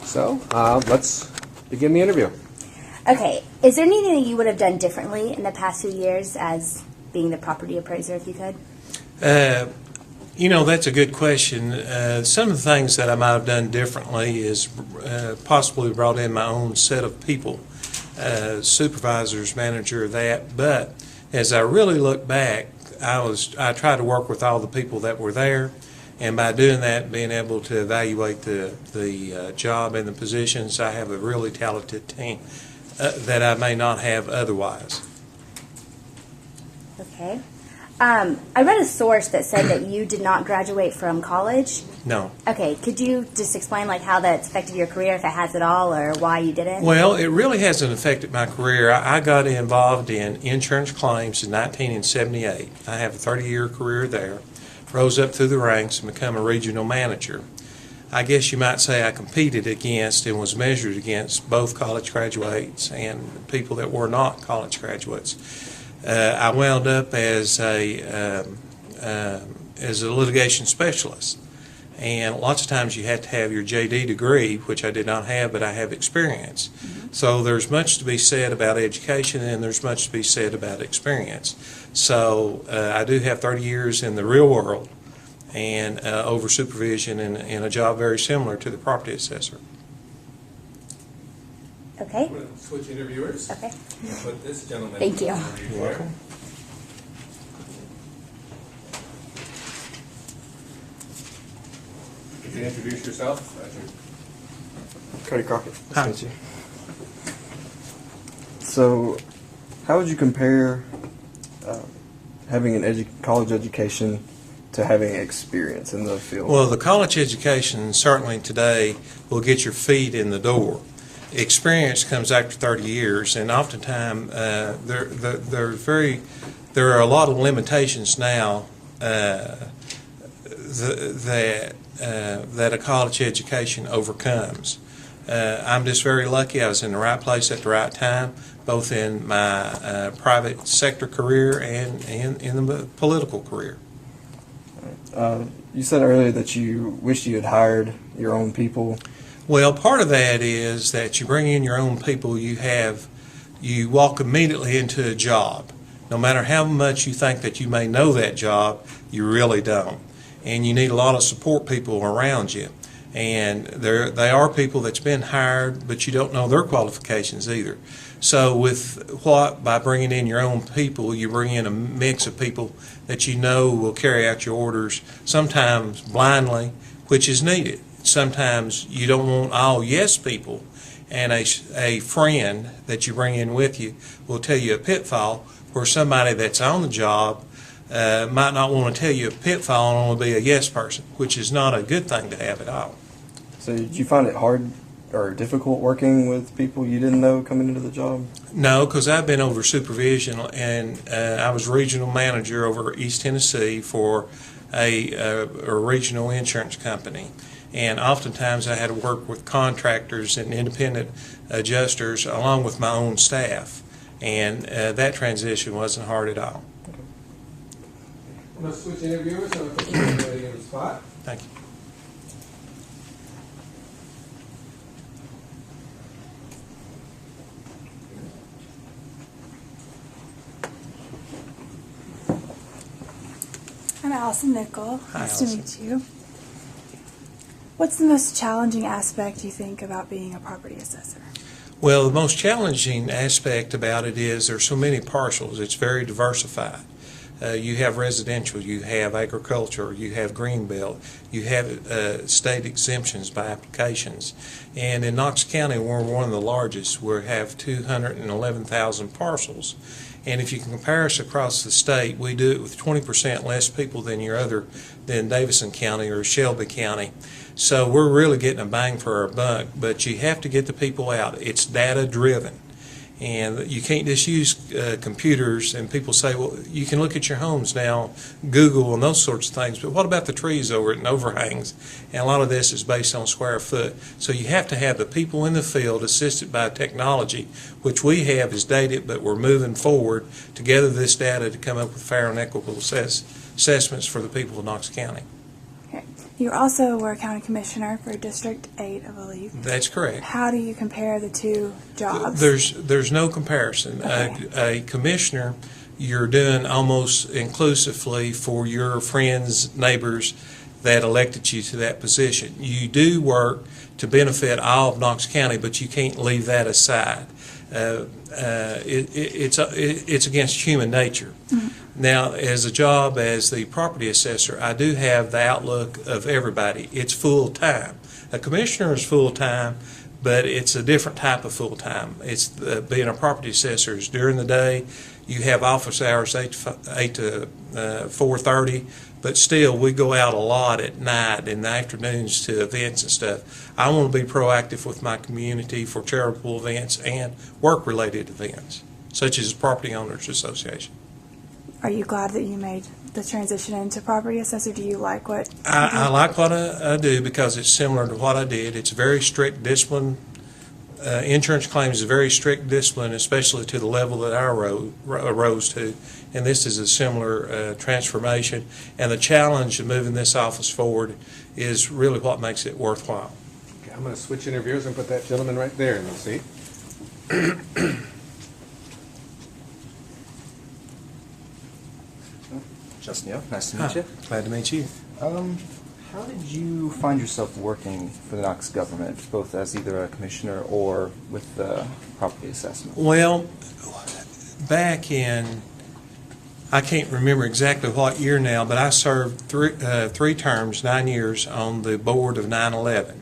So let's begin the interview. Okay, is there anything that you would have done differently in the past few years as being the property appraiser, if you could? That's a good question. Some of the things that I might have done differently is possibly brought in my own set of people, supervisors, manager, that. But as I really look back, I tried to work with all the people that were there, and by doing that, being able to evaluate the job and the positions, I have a really talented team that I may not have otherwise. Okay. I read a source that said that you did not graduate from college. No. Okay, could you just explain how that's affected your career, if it has at all, or why you didn't? Well, it really hasn't affected my career. I got involved in insurance claims in 1978. I have a 30-year career there, rose up through the ranks and become a regional manager. I guess you might say I competed against and was measured against both college graduates and people that were not college graduates. I wound up as a litigation specialist, and lots of times you have to have your JD degree, which I did not have, but I have experience. Mm-hmm. So there's much to be said about education, and there's much to be said about experience. So I do have 30 years in the real world and over supervision in a job very similar to the property assessor. Okay. We'll switch interviewers. Okay. Put this gentleman. Thank you. You're welcome. Could you introduce yourself? Cody Crockett. Hi. Nice to meet you. So, how would you compare having an college education to having experience in the field? Well, the college education certainly today will get your feet in the door. Experience comes after 30 years, and oftentimes there are a lot of limitations now that a college education overcomes. I'm just very lucky I was in the right place at the right time, both in my private sector career and in the political career. You said earlier that you wish you had hired your own people. Well, part of that is that you bring in your own people, you walk immediately into a job. No matter how much you think that you may know that job, you really don't. And you need a lot of support people around you. And they are people that's been hired, but you don't know their qualifications either. So by bringing in your own people, you bring in a mix of people that you know will carry out your orders, sometimes blindly, which is needed. Sometimes you don't want all yes people, and a friend that you bring in with you will tell you a pitfall where somebody that's on the job might not want to tell you a pitfall and only be a yes person, which is not a good thing to have at all. So did you find it hard or difficult working with people you didn't know coming into the job? No, because I've been over supervision, and I was regional manager over East Tennessee for a regional insurance company. And oftentimes I had to work with contractors and independent adjusters along with my own staff. And that transition wasn't hard at all. I'm going to switch interviewers, so I'll put everybody in the spot. Thank you. I'm Allison Nickel. Hi, Nice Allison. to meet you. What's the most challenging aspect, you think, about being a property assessor? Well, the most challenging aspect about it is there's so many parcels. It's very diversified. You have residential, you have agriculture, you have greenbelt, you have state exemptions by applications. And in Knox County, we're one of the largest. We have 211,000 parcels. And if you can compare us across the state, we do it with 20% less people than than Davison County or Shelby County. So we're really getting a bang for our buck, but you have to get the people out. It's data driven. And you can't just use computers, and people say, well, you can look at your homes now, Google and those sorts of things, but what about the trees over it and overhangs? And a lot of this is based on square foot. So you have to have the people in the field assisted by technology, which we have is dated, but we're moving forward to gather this data to come up with fair and equitable assessments for the people of Knox County. Okay. You also were a county commissioner for District 8, I believe. That's correct. How do you compare the two jobs? There's no comparison. Okay. A commissioner, you're doing almost inclusively for your friends, neighbors that elected you to that position. You do work to benefit all of Knox County, but you can't leave that aside. It's against human nature. Mm-hmm. Now, as a job as the property assessor, I do have the outlook of everybody. It's full-time. A commissioner is full-time, but it's a different type of full-time. It's being a property assessor is during the day. You have office hours 8 to 4:30, but still we go out a lot at night in the afternoons to events and stuff. I want to be proactive with my community for charitable events and work-related events, such as Property Owners Association. Are you glad that you made the transition into property assessor? Do you like what you do? I like what I do because it's similar to what I did. It's very strict discipline. Insurance claims is very strict discipline, especially to the level that I rose to. And this is a similar transformation. And the challenge of moving this office forward is really what makes it worthwhile. Okay, I'm going to switch interviewers and put that gentleman right there in the seat. Justin, yeah, nice to meet you. Glad to meet you. How did you find yourself working for the Knox government, both as either a commissioner or with the property assessment? Well, back in, I can't remember exactly what year now, but I served three terms, 9 years, on the board of 9/11.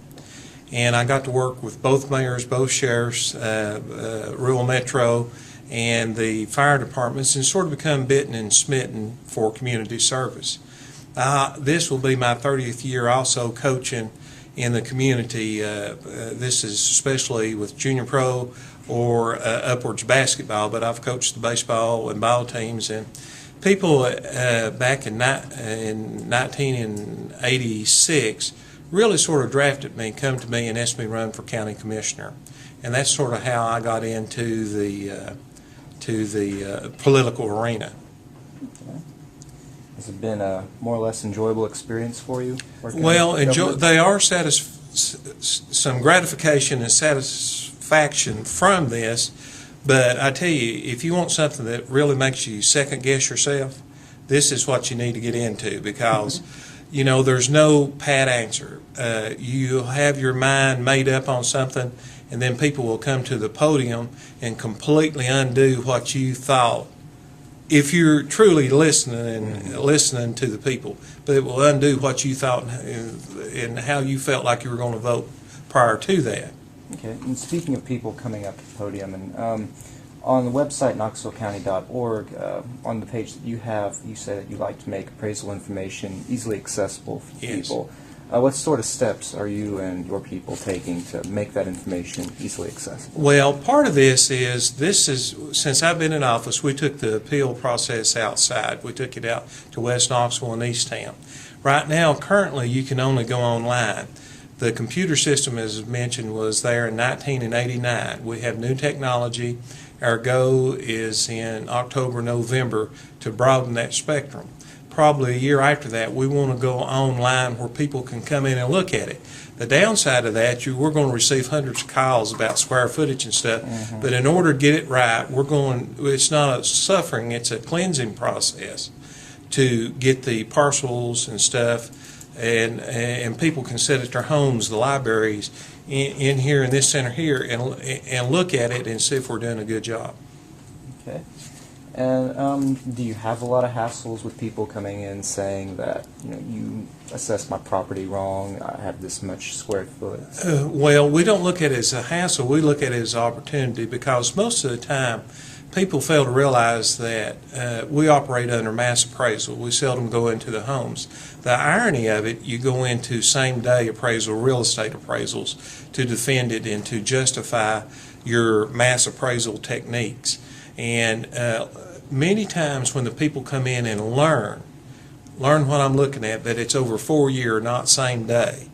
And I got to work with both mayors, both sheriffs, rural metro, and the fire departments, and sort of become bitten and smitten for community service. This will be my 30th year also coaching in the community. This is especially with junior pro or upwards basketball, but I've coached the baseball and ball teams. And people back in 1986 really sort of drafted me, come to me and asked me to run for county commissioner. And that's sort of how I got into the political arena. Okay. Has it been a more or less enjoyable experience for you? Well, they are some gratification and satisfaction from this, but I tell you, if you want something that really makes you second guess yourself, this is what you need to get into because, you know, there's no pat answer. You have your mind made up on something, and then people will come to the podium and completely undo what you thought. If you're truly listening to the people, but it will undo what you thought and how you felt like you were going to vote prior to that. Okay. And speaking of people coming up to the podium, and on the website knoxvillecounty.org, on the page that you have, you say that you like to make appraisal information easily accessible for Yes. people. What sort of steps are you and your people taking to make that information easily accessible? Well, part of this is since I've been in office, we took the appeal process outside. We took it out to West Knoxville and East Town. Right now, currently, you can only go online. The computer system, as mentioned, was there in 1989. We have new technology. Our goal is in October, November to broaden that spectrum. Probably a year after that, we want to go online where people can come in and look at it. The downside of that, we're going to receive hundreds of calls about square footage and stuff, but in order to get it right, it's not a suffering, it's a cleansing process to get the parcels and stuff, and people can sit at their homes, the libraries, in here in this center here, and look at it and see if we're doing a good job. Okay. And do you have a lot of hassles with people coming in saying that, you assessed my property wrong, I have this much square foot? Well, we don't look at it as a hassle, we look at it as an opportunity because most of the time people fail to realize that we operate under mass appraisal. We seldom go into the homes. The irony of it, you go into same-day appraisal, real estate appraisals to defend it and to justify your mass appraisal techniques. And many times when the people come in and learn what I'm looking at, that it's over 4 year, not same day,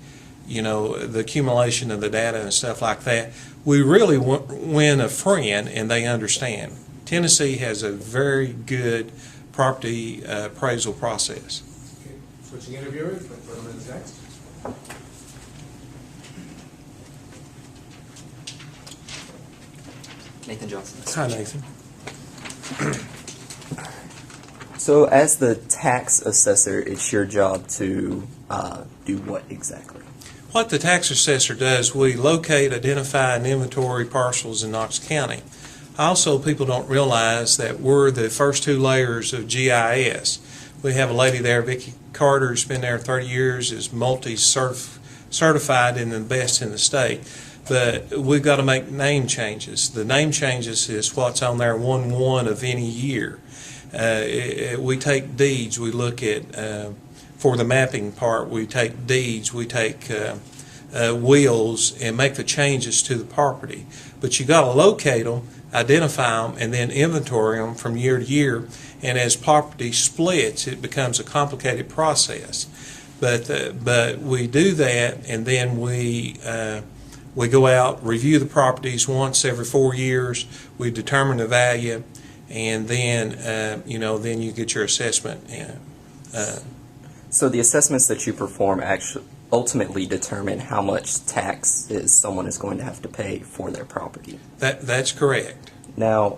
the accumulation of the data and stuff like that, we really win a friend and they understand. Tennessee has a very good property appraisal process. Okay, switching interviewers, that gentleman's next. Nathan Johnson. Hi, Nathan. So, as the tax assessor, it's your job to do what exactly? What the tax assessor does, we locate, identify, and inventory parcels in Knox County. Also, people don't realize that we're the first two layers of GIS. We have a lady there, Vicki Carter, who's been there 30 years, is multi-certified and the best in the state. But we've got to make name changes. The name changes is what's on there 1/1 of any year. We take deeds, we look at, for the mapping part, we take deeds, we take wills and make the changes to the property. But you got to locate them, identify them, and then inventory them from year to year. And as property splits, it becomes a complicated process. But we do that, and then we go out, review the properties once every 4 years. We determine the value, and then then you get your assessment. So the assessments that you perform actually ultimately determine how much tax someone is going to have to pay for their property. That's correct. Now,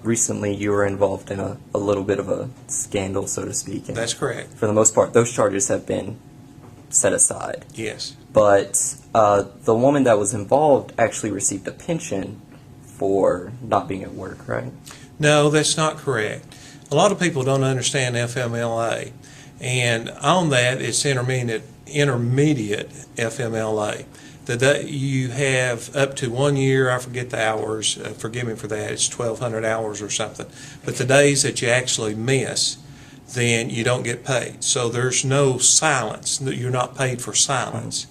recently you were involved in a little bit of a scandal, so to speak. And That's correct. for the most part, those charges have been set aside. Yes. But the woman that was involved actually received a pension for not being at work, right? No, that's not correct. A lot of people don't understand FMLA, and on that, it's intermediate FMLA. You have up to 1 year, I forget the hours, forgive me for that, it's 1,200 hours or something. But the days that you actually miss, then you don't get paid. So there's no silence. You're not paid for silence.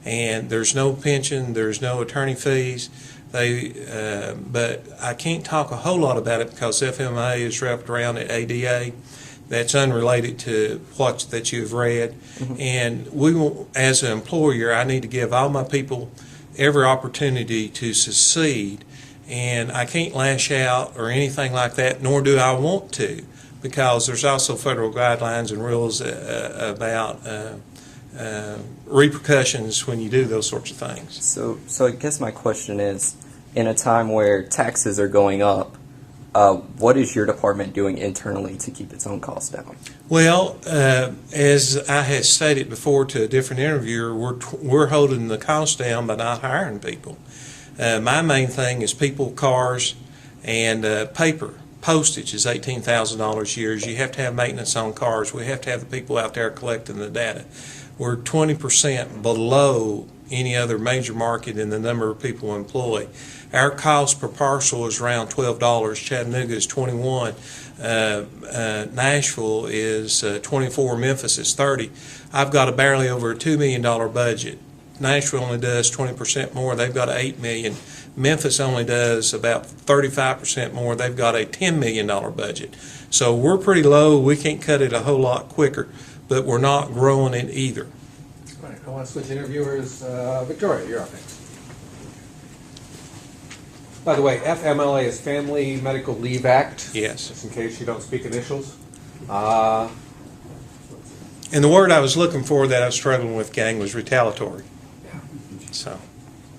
And there's no pension, there's no attorney fees. But I can't talk a whole lot about it because FMLA is wrapped around at ADA. That's unrelated to what that you've read. And we will, as an employer, I need to give all my people every opportunity to succeed. And I can't lash out or anything like that, nor do I want to, because there's also federal guidelines and rules about repercussions when you do those sorts of things. So I guess my question is, in a time where taxes are going up, what is your department doing internally to keep its own costs down? Well, as I had stated before to a different interviewer, we're holding the cost down by not hiring people. My main thing is people, cars, and paper. Postage is $18,000 a year. You have to have maintenance on cars. We have to have the people out there collecting the data. We're 20% below any other major market in the number of people employed. Our cost per parcel is around $12. Chattanooga is $21. Nashville is $24. Memphis is $30. I've got a barely over a $2 million budget. Nashville only does 20% more. They've got $8 million. Memphis only does about 35% more. They've got a $10 million budget. So we're pretty low. We can't cut it a whole lot quicker, but we're not growing it either. All right, I want to switch interviewers. Victoria, you're up next. By the way, FMLA is Family Medical Leave Act. Yes. Just in case you don't speak initials. And the word I was looking for that I was struggling with, gang, was retaliatory. Yeah. So,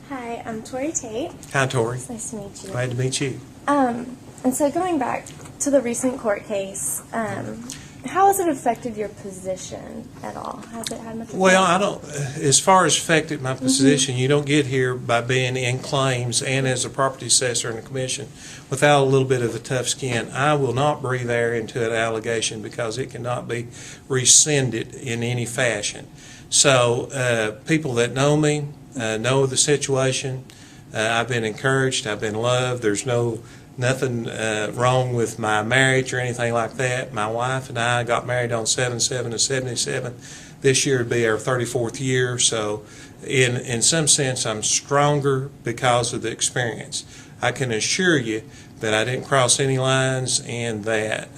Hi, I'm Tori Tate. hi, Tori. It's nice to meet you. Glad to meet you. And so going back to the recent court case, how has it affected your position at all? Has it had much effect? Well, I don't, as far as affected my position, you don't get here by being in claims and as a property assessor in the commission without a little bit of a tough skin. I will not breathe air into an allegation because it cannot be rescinded in any fashion. So people that know me know the situation. I've been encouraged. I've been loved. There's nothing wrong with my marriage or anything like that. My wife and I got married on 7/7/77. This year would be our 34th year, so in some sense I'm stronger because of the experience. I can assure you that I didn't cross any lines and that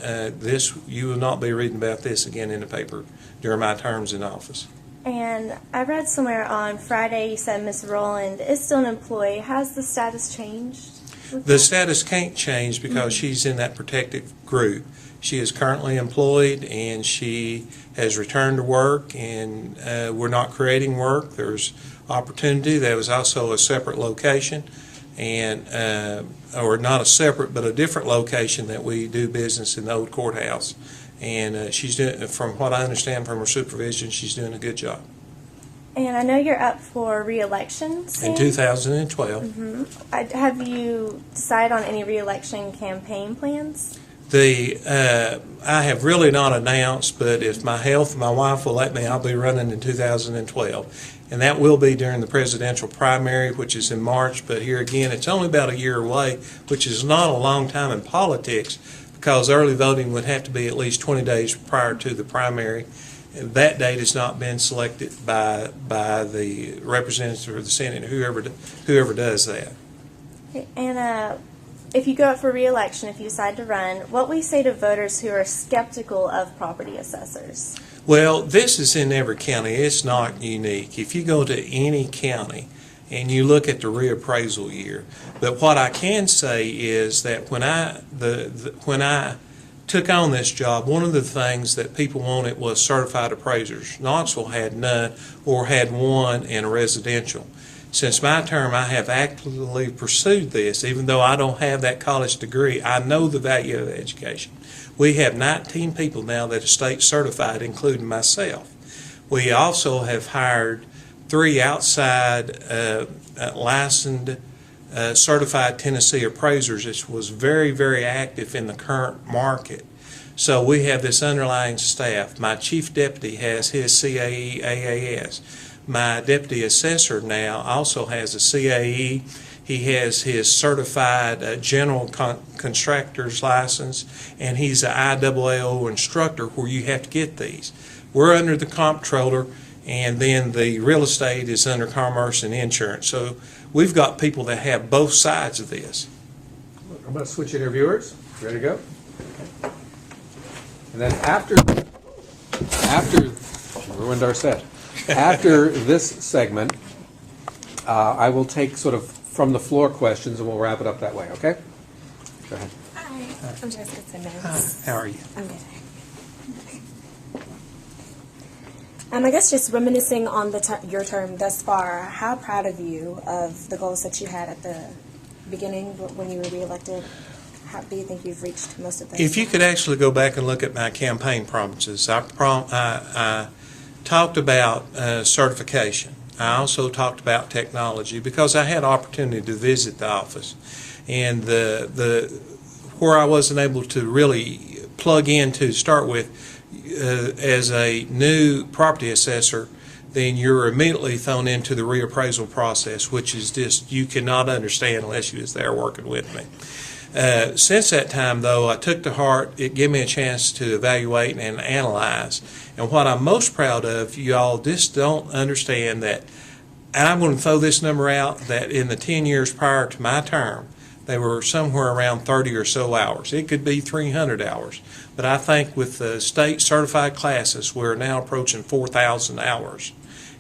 you will not be reading about this again in the paper during my terms in office. And I read somewhere on Friday you said Ms. Rowland is still an employee. Has the status changed? The status can't change because she's in that protected group. She is currently employed and she has returned to work, and we're not creating work. There's opportunity. There was also a separate location, and or not a separate, but a different location that we do business in the old courthouse. And she's doing, from what I understand from her supervision, she's doing a good job. And I know you're up for re-election soon. In 2012. Have you decided on any re-election campaign plans? I have really not announced, but if my health, my wife will let me, I'll be running in 2012. And that will be during the presidential primary, which is in March. But here again, it's only about a year away, which is not a long time in politics, because early voting would have to be at least 20 days prior to the primary. That date has not been selected by the representative or the Senate, whoever does that. Okay. And if you go up for re-election, if you decide to run, what will you say to voters who are skeptical of property assessors? Well, this is in every county. It's not unique. If you go to any county and you look at the reappraisal year, but what I can say is that when I took on this job, one of the things that people wanted was certified appraisers. Knoxville had none or had one in a residential. Since my term, I have actively pursued this. Even though I don't have that college degree, I know the value of education. We have 19 people now that are state certified, including myself. We also have hired 3 outside licensed certified Tennessee appraisers, which was very, very active in the current market. So we have this underlying staff. My chief deputy has his CAE AAS. My deputy assessor now also has a CAE. He has his certified general contractor's license, and he's an IAAO instructor where you have to get these. We're under the comptroller, and then the real estate is under commerce and insurance. So we've got people that have both sides of this. I'm going to switch interviewers. Ready to go? Okay. And then after we ruined our set. After this segment, I will take sort of from the floor questions, and we'll wrap it up that way. Okay? Go ahead. Hi, I'm Jessica Simmons. Hi, how are you? I'm good. I guess just reminiscing on your term thus far, how proud of you of the goals that you had at the beginning when you were reelected? How do you think you've reached most of those? If you could actually go back and look at my campaign promises, I talked about certification. I also talked about technology because I had opportunity to visit the office, and where I wasn't able to really plug in to start with as a new property assessor, then you're immediately thrown into the reappraisal process, which is just you cannot understand unless you was there working with me. Since that time, though, I took to heart, it gave me a chance to evaluate and analyze. And what I'm most proud of, you all just don't understand that, and I'm going to throw this number out, that in the 10 years prior to my term, they were somewhere around 30 or so hours. It could be 300 hours. But I think with the state certified classes, we're now approaching 4,000 hours.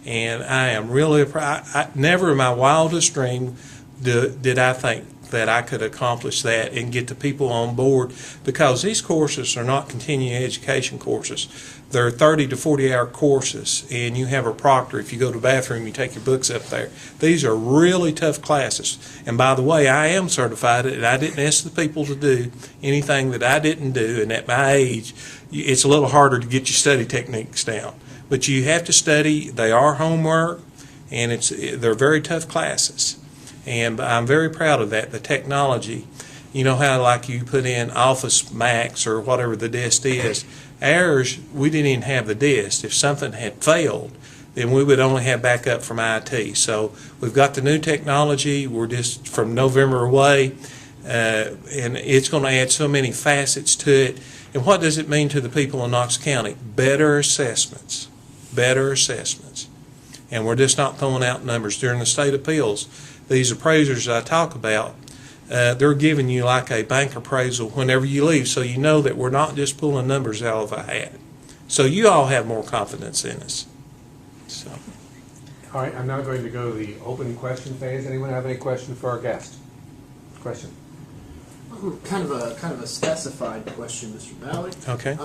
And I am really proud. Never in my wildest dream did I think that I could accomplish that and get the people on board, because these courses are not continuing education courses. They're 30 to 40-hour courses, and you have a proctor. If you go to the bathroom, you take your books up there. These are really tough classes. And by the way, I am certified, and I didn't ask the people to do anything that I didn't do, and at my age, it's a little harder to get your study techniques down. But you have to study. They are homework, and they're very tough classes. And I'm very proud of that. The technology, you know how like you put in Office Max or whatever the disk is. Ours, we didn't even have the disk. If something had failed, then we would only have backup from IT. So we've got the new technology. We're just from November away, and it's going to add so many facets to it. And what does it mean to the people in Knox County? Better assessments. Better assessments. And we're just not throwing out numbers. During the state appeals, these appraisers that I talk about, they're giving you like a bank appraisal whenever you leave, so you know that we're not just pulling numbers out of a hat. So you all have more confidence in us. So. All right, I'm now going to go to the open question phase. Anyone have any questions for our guest? Question. Kind of a specified question, Mr. Ballard. Okay.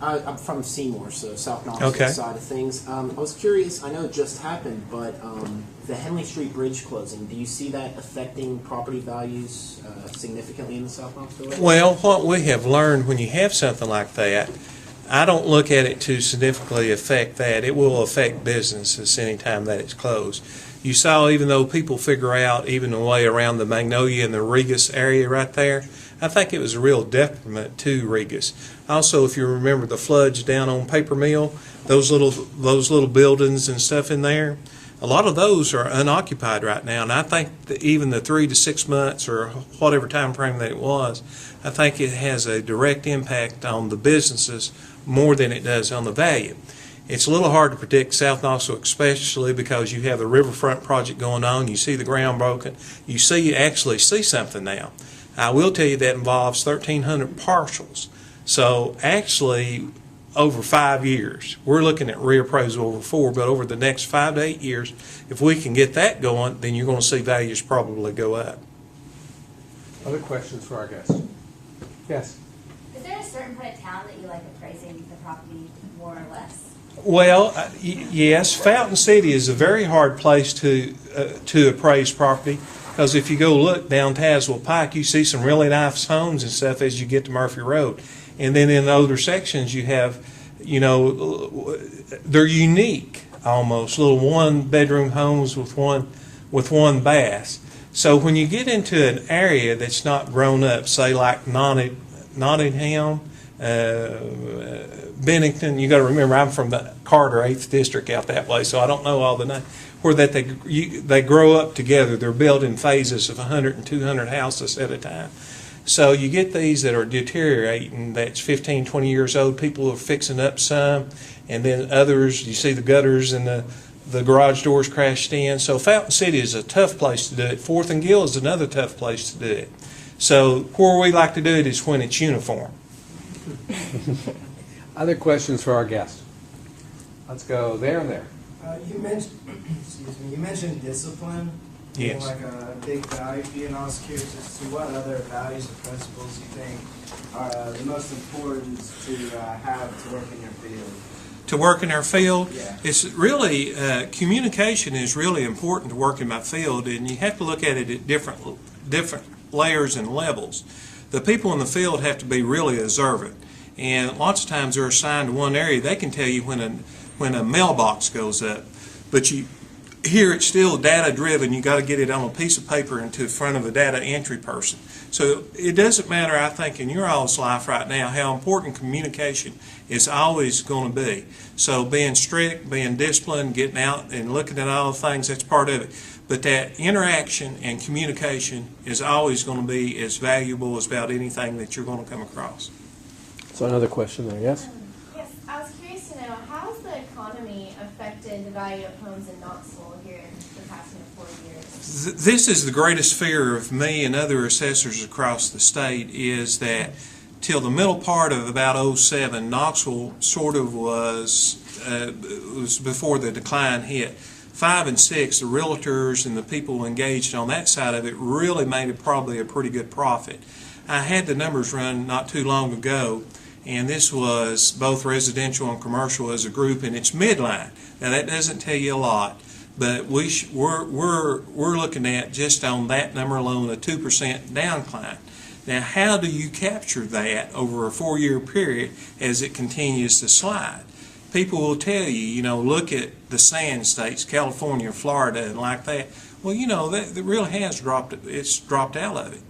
I'm from Seymour, so South Knoxville Okay. side of things. I was curious. I know it just happened, but the Henley Street Bridge closing. Do you see that affecting property values significantly in the South Knoxville area? Well, what we have learned when you have something like that, I don't look at it to significantly affect that. It will affect businesses anytime that it's closed. You saw, even though people figure out even the way around the Magnolia and the Regas area right there, I think it was a real detriment to Regas. Also, if you remember the floods down on Paper Mill, those little buildings and stuff in there, a lot of those are unoccupied right now. And I think that even the 3 to 6 months or whatever time frame that it was, I think it has a direct impact on the businesses more than it does on the value. It's a little hard to predict South Knoxville, especially because you have the riverfront project going on. You see the ground broken. You actually see something now. I will tell you that involves 1,300 parcels. So actually, over 5 years, we're looking at reappraisal over 4, but over the next 5 to 8 years, if we can get that going, then you're going to see values probably go up. Other questions for our guests? Yes. Is there a certain part of town that you like appraising the property more or less? Well, yes, Fountain City is a very hard place to appraise property, because if you go look down Tazewell Pike, you see some really nice homes and stuff as you get to Murphy Road. And then in the older sections, you have, they're unique almost, little one-bedroom homes with one bath. So when you get into an area that's not grown up, say like Nottingham, Bennington, you got to remember I'm from the Carter 8th District out that way, so I don't know all the names. Where that they grow up together, they're built in phases of 100 and 200 houses at a time. So you get these that are deteriorating, that's 15, 20 years old. People are fixing up some, and then others, you see the gutters and the garage doors crashed in. So Fountain City is a tough place to do it. Fourth and Gill is another tough place to do it. So where we like to do it is when it's uniform. Other questions for our guest? Let's go there and there. You mentioned, you mentioned discipline being Yes. like a big value for you, and I was curious as to what other values or principles you think are the most important to have to work in your field. To work in our field, Yeah. it's really, communication is really important to work in my field, and you have to look at it at different layers and levels. The people in the field have to be really observant, and lots of times they're assigned to one area. They can tell you when a mailbox goes up, but here it's still data driven. You got to get it on a piece of paper into front of a data entry person. So it doesn't matter, I think, in your all's life right now how important communication is always going to be. So being strict, being disciplined, getting out and looking at all the things, that's part of it. But that interaction and communication is always going to be as valuable as about anything that you're going to come across. So another question there, yes? Yes, I was curious to know, how has the economy affected the value of homes in Knoxville here in the past 4 years? This is the greatest fear of me and other assessors across the state, is that till the middle part of about '07, Knoxville sort of was before the decline hit. 5 and 6, the realtors and the people engaged on that side of it really made it probably a pretty good profit. I had the numbers run not too long ago, and this was both residential and commercial as a group, and it's midline. Now that doesn't tell you a lot, but we're looking at, just on that number alone, a 2% downcline. Now how do you capture that over a 4-year period as it continues to slide? People will tell you, look at the sand states, California, Florida, and like that. Well, that really has dropped. It's dropped out of it.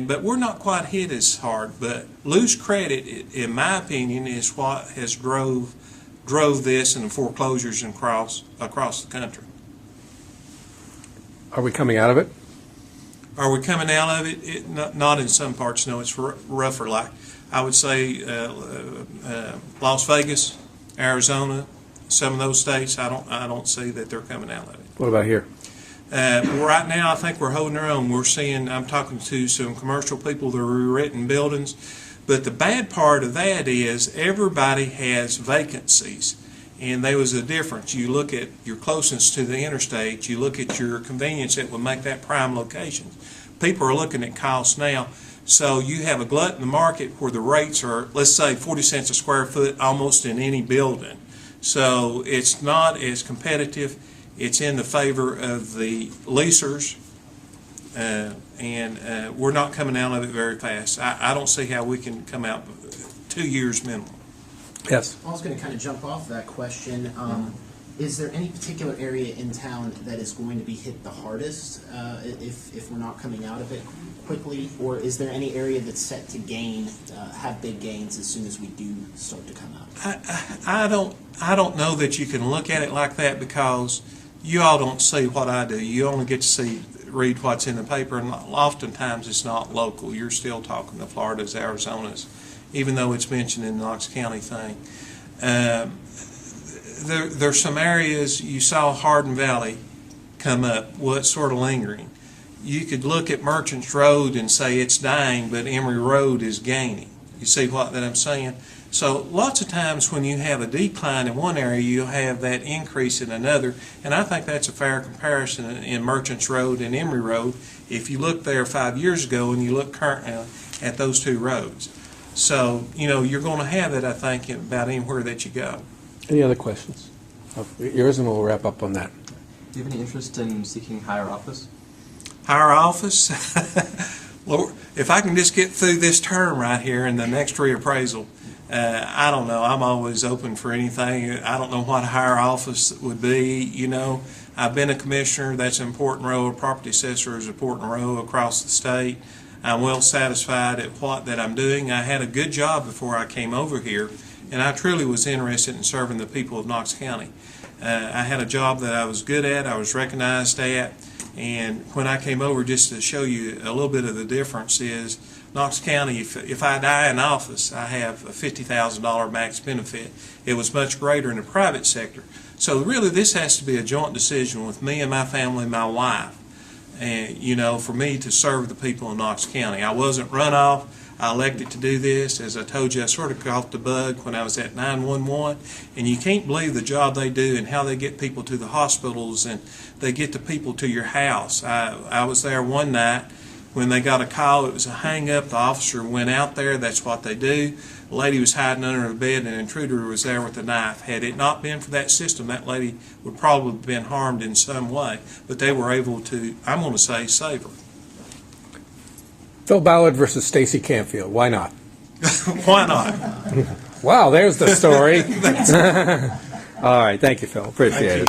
But we're not quite hit as hard. But loose credit, in my opinion, is what has drove this and the foreclosures across the country. Are we coming out of it? Are we coming out of it? Not in some parts. No, it's rougher. Like I would say, Las Vegas, Arizona, some of those states, I don't see that they're coming out of it. What about here? Right now, I think we're holding our own. I'm talking to some commercial people that are rewritten buildings, but the bad part of that is everybody has vacancies, and there was a difference. You look at your closeness to the interstate, you look at your convenience that would make that prime location. people are looking at costs now. So you have a glut in the market where the rates are, let's say, 40 cents a square foot almost in any building. So it's not as competitive. It's in the favor of the leasers, and we're not coming out of it very fast. I don't see how we can come out 2 years minimum. Yes. I was going to kind of jump off that question. Is there any particular area in town that is going to be hit the hardest if we're not coming out of it quickly, or is there any area that's set to have big gains as soon as we do start to come out? I don't know that you can look at it like that, because you all don't see what I do. You only get to read what's in the paper, and oftentimes it's not local. You're still talking to Floridas, Arizonas, even though it's mentioned in the Knox County thing. There's some areas you saw Hardin Valley come up, what's sort of lingering. You could look at Merchants Road and say it's dying, but Emory Road is gaining. You see what that I'm saying? So lots of times when you have a decline in one area, you'll have that increase in another, and I think that's a fair comparison in Merchants Road and Emory Road if you look there 5 years ago and you look currently at those two roads. So, you're going to have it, I think, about anywhere that you go. Any other questions? Yours, and we'll wrap up on that. Do you have any interest in seeking higher office? Higher office? Lord, if I can just get through this term right here and the next reappraisal, I don't know. I'm always open for anything. I don't know what a higher office would be. I've been a commissioner. That's an important role. A property assessor is an important role across the state. I'm well satisfied at that I'm doing. I had a good job before I came over here, and I truly was interested in serving the people of Knox County. I had a job that I was good at, I was recognized at, and when I came over, just to show you a little bit of the difference, is Knox County, if I die in office, I have a $50,000 max benefit. It was much greater in the private sector. So really this has to be a joint decision with me and my family and my wife, and for me to serve the people of Knox County. I wasn't run off. I elected to do this. As I told you, I sort of caught the bug when I was at 911, and you can't believe the job they do and how they get people to the hospitals and they get the people to your house. I was there one night when they got a call. It was a hang-up. The officer went out there. That's what they do. The lady was hiding under the bed, and an intruder was there with a knife. Had it not been for that system, that lady would probably have been harmed in some way, but they were able to, I'm going to say, save her. Phil Ballard versus Stacy Canfield. Why not? Why not? Wow, there's the story. All right, thank you, Phil. Appreciate it.